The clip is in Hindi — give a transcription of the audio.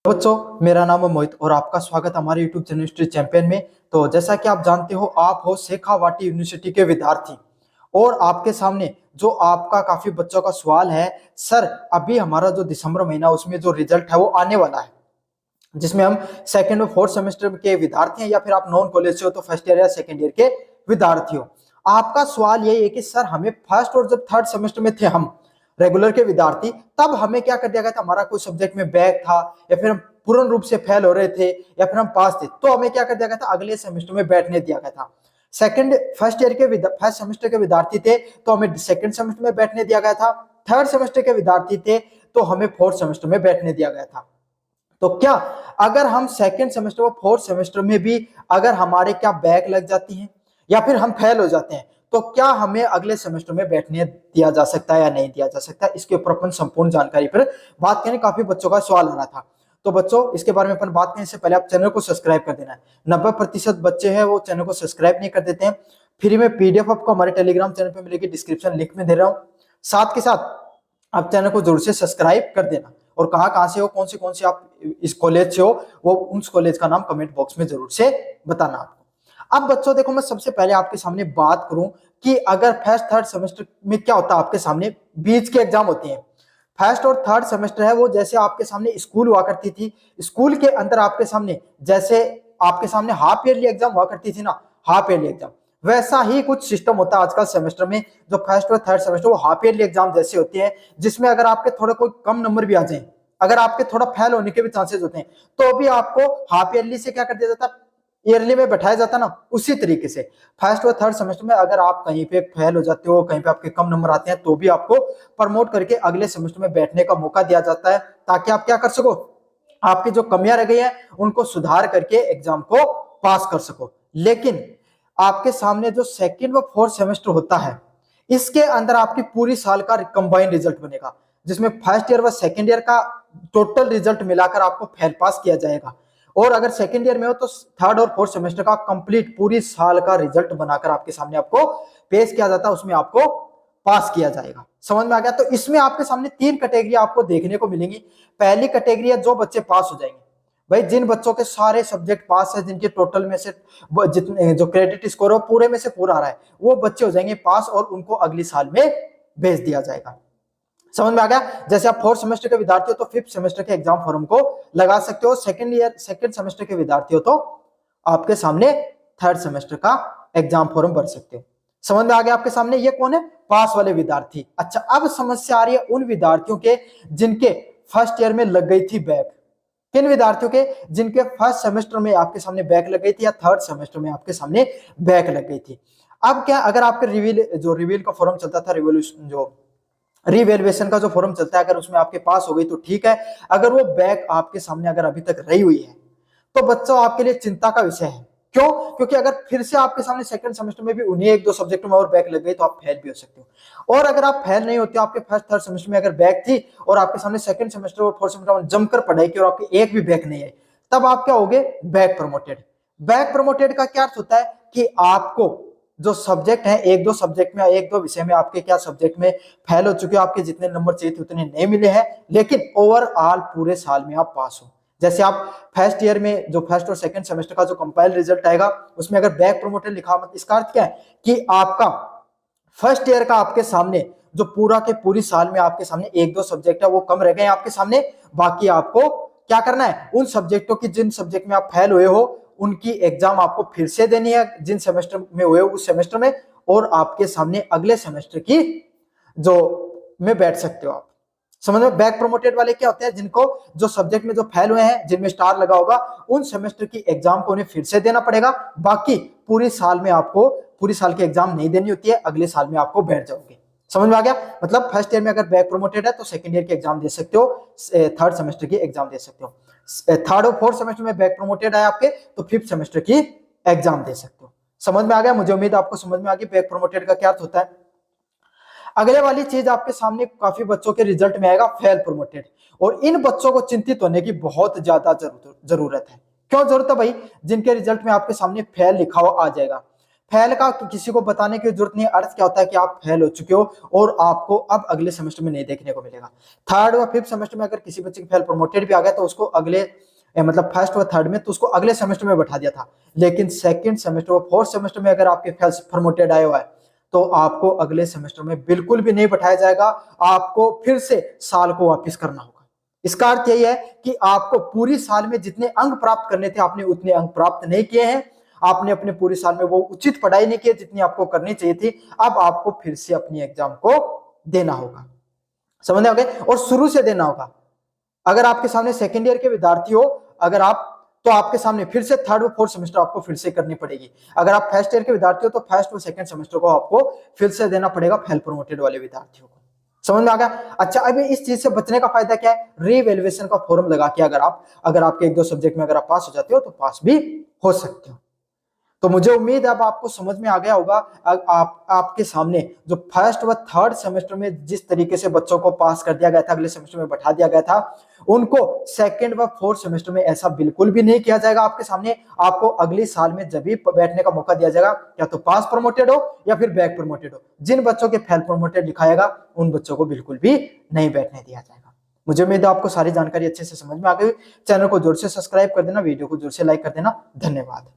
बच्चों, मेरा नाम है मोहित और आपका स्वागत हमारे यूट्यूब चैनल हिस्ट्री चैंपियन में। तो जैसा कि आप जानते हो, आप हो शेखावाटी यूनिवर्सिटी के विद्यार्थी और आपके सामने जो आपका काफी बच्चों का सवाल है, सर अभी हमारा जो दिसंबर महीना उसमें जो रिजल्ट है वो आने वाला है, जिसमें हम सेकेंड और फोर्थ सेमेस्टर के विद्यार्थी हैं या फिर आप नॉन कॉलेज से हो तो फर्स्ट ईयर या सेकेंड ईयर के विद्यार्थी हो। आपका सवाल यही है कि सर हमें फर्स्ट और जब थर्ड सेमेस्टर में थे हम रेगुलर के विद्यार्थी, तब हमें क्या कर दिया गया था, हमारा कोई सब्जेक्ट में बैक था या फिर हम पूर्ण रूप से फेल हो रहे थे या फिर हम पास थे, तो हमें क्या कर दिया गया था, अगले सेमेस्टर में बैठने दिया गया था। फर्स्ट सेमेस्टर के विद्यार्थी थे तो हमें सेकंड सेमेस्टर में बैठने दिया गया था। थर्ड सेमेस्टर के विद्यार्थी थे तो हमें फोर्थ सेमेस्टर में बैठने दिया गया था। तो क्या अगर हम सेकंड सेमेस्टर और फोर्थ सेमेस्टर में भी अगर हमारे क्या बैक लग जाती हैं या फिर हम फेल हो जाते हैं, तो क्या हमें अगले सेमेस्टर में बैठने दिया जा सकता है या नहीं दिया जा सकता है, इसके ऊपर अपन संपूर्ण जानकारी पर बात करें। काफी बच्चों का सवाल आ रहा था, तो बच्चों इसके बारे में अपन बात करने से पहले आप चैनल को सब्सक्राइब कर देना है। 90% बच्चे हैं वो चैनल को सब्सक्राइब नहीं कर देते हैं। फ्री में पीडीएफ आपको हमारे टेलीग्राम चैनल पर मिलेगी, डिस्क्रिप्शन लिंक में दे रहा हूँ। साथ के साथ आप चैनल को जरूर से सब्सक्राइब कर देना और कहाँ से हो, कौन से आप इस कॉलेज से हो, वो उस कॉलेज का नाम कमेंट बॉक्स में जरूर से बताना आपको। अब बच्चों देखो, मैं सबसे पहले आपके सामने बात करूं कि अगर फर्स्ट थर्ड सेमेस्टर में क्या होता है, आपके सामने बीच के एग्जाम होते हैं। फर्स्ट और थर्ड सेमेस्टर है वो जैसे आपके सामने स्कूल हुआ करती थी, स्कूल के अंदर आपके सामने जैसे आपके सामने हाफ ईयरली एग्जाम हुआ करती थी ना, हाफ ईयरली एग्जाम, वैसा ही कुछ सिस्टम होता है आजकल सेमेस्टर में। जो फर्स्ट और थर्ड सेमेस्टर वो हाफ ईयरली एग्जाम जैसे होते हैं, जिसमें अगर आपके थोड़े कोई कम नंबर भी आ जाए, अगर आपके थोड़ा फेल होने के भी चांसेस होते हैं, तो भी आपको हाफ ईयरली से क्या कर दिया जाता, ईयरली में बैठाया जाता ना। उसी तरीके से फर्स्ट और थर्ड सेमेस्टर में अगर आप कहीं पे फेल हो जाते हो, कहीं पे आपके कम नंबर आते हैं, तो भी आपको प्रमोट करके अगले सेमेस्टर में बैठने का मौका दिया जाता है, ताकि आप क्या कर सको, आपकी जो कमियां रह गई हैं उनको सुधार करके एग्जाम को पास कर सको। लेकिन आपके सामने जो सेकेंड व फोर्थ सेमेस्टर होता है, इसके अंदर आपकी पूरी साल का कंबाइंड रिजल्ट बनेगा, जिसमें फर्स्ट ईयर व सेकेंड ईयर का टोटल रिजल्ट मिलाकर आपको फेल पास किया जाएगा। और अगर सेकेंड ईयर में हो तो थर्ड और फोर्थ सेमेस्टर का कंप्लीट पूरी साल का रिजल्ट बनाकर आपके सामने आपको पेश किया जाता है, उसमें आपको पास किया जाएगा। समझ में आ गया? तो इसमें आपके सामने तीन कैटेगरी आपको देखने को मिलेंगी। पहली कैटेगरी है जो बच्चे पास हो जाएंगे, भाई जिन बच्चों के सारे सब्जेक्ट पास है, जिनके टोटल में से जितने जो क्रेडिट स्कोर हो पूरे में से पूरा आ रहा है, वो बच्चे हो जाएंगे पास और उनको अगली साल में भेज दिया जाएगा। समझ में आ गया? जैसे आप फोर्थ सेमेस्टर के विद्यार्थी हो तो फिफ्थ सेमेस्टर के एग्जाम फॉर्म को लगा सकते हो, सेकंड सेमेस्टर के विद्यार्थी हो तो आपके सामने थर्ड सेमेस्टर का एग्जाम फॉर्म भर सकते हो। समझ में आ गया आपके सामने? ये कौन है? पास वाले विद्यार्थी। अच्छा, अब समस्या आ रही है उन विद्यार्थियों के जिनके फर्स्ट ईयर में लग गई थी बैक। किन विद्यार्थियों के? जिनके फर्स्ट सेमेस्टर में आपके सामने बैक लग गई थी या थर्ड सेमेस्टर में आपके सामने बैक लग गई थी। अब क्या, अगर आपके रिवील का फॉर्म चलता था, रिवेल्युएशन का जो फॉर्म चलता है, अगर उसमें आपके पास हो गई तो ठीक है। अगर वो बैक आपके सामने अगर अभी तक रही हुई है तो बच्चों आपके लिए चिंता का विषय है। क्यों? क्योंकि अगर फिर से आपके सामने सेकंड सेमेस्टर में भी उन्हीं एक दो सब्जेक्ट में और बैक लग गई तो आप फेल भी हो सकते हो। और अगर आप फेल नहीं होते, आपके फर्स्ट थर्ड सेमेस्टर में अगर बैक थी और आपके सामने सेकंड सेमेस्टर और फोर्थ सेमेस्टर में जमकर पढ़ाई की और आपके एक भी बैक नहीं है, तब आप क्या होगे? Back promoted. बैक प्रमोटेड का क्या अर्थ होता है कि आपको जो सब्जेक्ट है, एक दो सब्जेक्ट में, एक दो विषय में आपके क्या सब्जेक्ट में फेल हो चुके हो, आपके जितने नंबर चाहिए थे उतने नहीं मिले हैं, लेकिन ओवरऑल पूरे साल में आप पास हो। जैसे आप फर्स्ट ईयर में जो फर्स्ट और सेकंड सेमेस्टर का जो कंपाइल रिजल्ट आएगा उसमें अगर बैक प्रमोटेड लिखा हो, इसका अर्थ क्या है कि आपका फर्स्ट ईयर का आपके सामने जो पूरा के पूरी साल में आपके सामने एक दो सब्जेक्ट है वो कम रह गए आपके सामने, बाकी आपको क्या करना है, उन सब्जेक्टों की जिन सब्जेक्ट में आप फेल हुए हो उनकी एग्जाम आपको फिर से देनी है, जिन सेमेस्टर में हुए उस सेमेस्टर में, और आपके सामने अगले सेमेस्टर की जो में बैठ सकते हो आप। समझ में? बैक प्रमोटेड वाले क्या होते हैं? जिनको जो सब्जेक्ट में जो फेल हुए हैं, जिनमें स्टार लगा होगा, उन सेमेस्टर की एग्जाम को उन्हें फिर से देना पड़ेगा, बाकी पूरी साल में आपको पूरी साल की एग्जाम नहीं देनी होती है, अगले साल में आपको बैठ जाओगे। समझ में आ गया? मतलब फर्स्ट ईयर में अगर बैक प्रमोटेड है तो सेकंड ईयर की एग्जाम दे सकते हो, थर्ड सेमेस्टर की एग्जाम दे सकते हो। थर्ड और फोर्थ सेमेस्टर में बैक प्रमोटेड है आपके तो फिफ्थ सेमेस्टर की एग्जाम दे सकते हो। समझ में आ गया? मुझे उम्मीद आपको समझ में आ गई बैक प्रमोटेड का क्या अर्थ होता है। अगले वाली चीज आपके सामने काफी बच्चों के रिजल्ट में आएगा फेल प्रमोटेड, और इन बच्चों को चिंतित होने की बहुत ज्यादा जरूरत है। क्यों जरूरत है भाई? जिनके रिजल्ट में आपके सामने फेल लिखा हुआ आ जाएगा, फेल का किसी को बताने की जरूरत नहीं। अर्थ क्या होता है कि आप फेल हो चुके हो और आपको अब अगले सेमेस्टर में नहीं देखने को मिलेगा। थर्ड व फिफ्थ सेमेस्टर में अगर किसी बच्चे की फेल प्रमोटेड भी आ गया तो उसको अगले मतलब फर्स्ट व थर्ड में तो उसको अगले सेमेस्टर में बैठा दिया था। लेकिन सेकंड सेमेस्टर व फोर्थ सेमेस्टर में अगर आपके फेल प्रमोटेड आए हुआ है तो आपको अगले सेमेस्टर में बिल्कुल भी नहीं बैठाया जाएगा, आपको फिर से साल को वापस करना होगा। इसका अर्थ यही है कि आपको पूरी साल में जितने अंक प्राप्त करने थे आपने उतने अंक प्राप्त नहीं किए हैं, आपने अपने पूरे साल में वो उचित पढ़ाई नहीं की जितनी आपको करनी चाहिए थी। अब आपको फिर से अपनी एग्जाम को देना होगा, समझ में आ गए, और शुरू से देना होगा। अगर आपके सामने सेकेंड ईयर के विद्यार्थी हो, अगर आप तो आपके सामने फिर से थर्ड और फोर्थ सेमेस्टर आपको फिर से करनी पड़ेगी। अगर आप फर्स्ट ईयर के विद्यार्थी हो तो फर्स्ट और सेकंड सेमेस्टर को आपको फिर से देना पड़ेगा फेल प्रमोटेड वाले विद्यार्थियों को। समझ में आ गया? अच्छा, अभी इस चीज से बचने का फायदा क्या है? रीवैल्यूएशन का फॉर्म लगा के अगर आपके एक दो सब्जेक्ट में अगर आप पास हो जाते हो तो पास भी हो सकते हो। तो मुझे उम्मीद है अब आपको समझ में आ गया होगा। आपके सामने जो फर्स्ट व थर्ड सेमेस्टर में जिस तरीके से बच्चों को पास कर दिया गया था, अगले सेमेस्टर में बैठा दिया गया था, उनको सेकंड व फोर्थ सेमेस्टर में ऐसा बिल्कुल भी नहीं किया जाएगा। आपके सामने आपको अगले साल में जब भी बैठने का मौका दिया जाएगा, या तो पास प्रमोटेड हो या फिर बैक प्रमोटेड हो, जिन बच्चों के फेल प्रमोटेड लिखाएगा उन बच्चों को बिल्कुल भी नहीं बैठने दिया जाएगा। मुझे उम्मीद है आपको सारी जानकारी अच्छे से समझ में आ गई। चैनल को जोर से सब्सक्राइब कर देना, वीडियो को जोर से लाइक कर देना। धन्यवाद।